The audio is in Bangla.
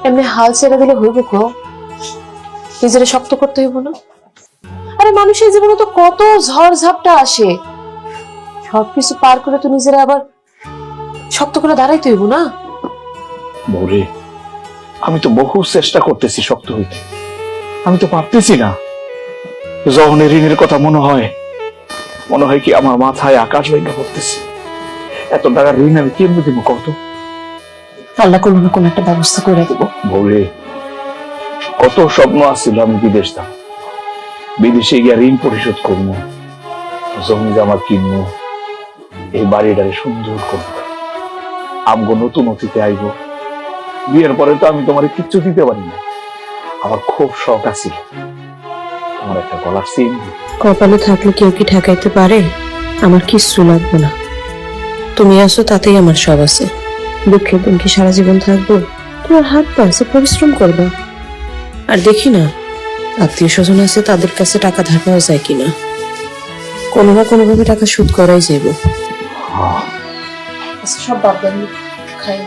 এমনি হাল ছেড়ে দিলে হইব কো? নিজেরা শক্ত করতে হইব না? আরে মানুষের জীবনে তো কত ঝড় ঝাপটা আসে, সবকিছু পার করে তো নিজেরা আবার শক্ত করে দাঁড়াইতে হইব না? বৌরে, আমি তো বহু চেষ্টা করতেছি শক্ত হইতে, আমি তো পারতেছি না। যখন ঋণের কথা মনে হয় কি আমার মাথায় আকাশ ভেঙে পড়তেছে। এত টাকার ঋণ আমি কেমনে দিব কত? আল্লাহ কোনো না কোনো একটা ব্যবস্থা করে দিব। বৌরে, কত স্বপ্ন আসছিল আমি বিদেশ যাব, বিদেশে গিয়ে ঋণ পরিশোধ করবো, জমি জামা কিনবো, এই বাড়িটারে সুন্দর করবো, আমগো নতুন অতিথি আইব। বিয়ের পরে তো আমি তোমার কিচ্ছু দিতে পারি না। আমার খুব শখ আছিল তোমার একটা গলার চেইন। কপালে থাকলে কেউ কি ঠেকাইতে পারে? আমার কিচ্ছু লাগবে না, তুমি আছো তাতেই আমার সব আছে। দুঃখের দিন কি সারা জীবন থাকবো? তোমার হাত পা আছে, পরিশ্রম করবা। আর দেখি না আত্মীয় স্বজন আছে, তাদের কাছে টাকা ধার পাওয়া যায় কিনা, কোনো না কোনো ভাবে টাকা শোধ করাই যাইব। সব বাদ দেন, খাই।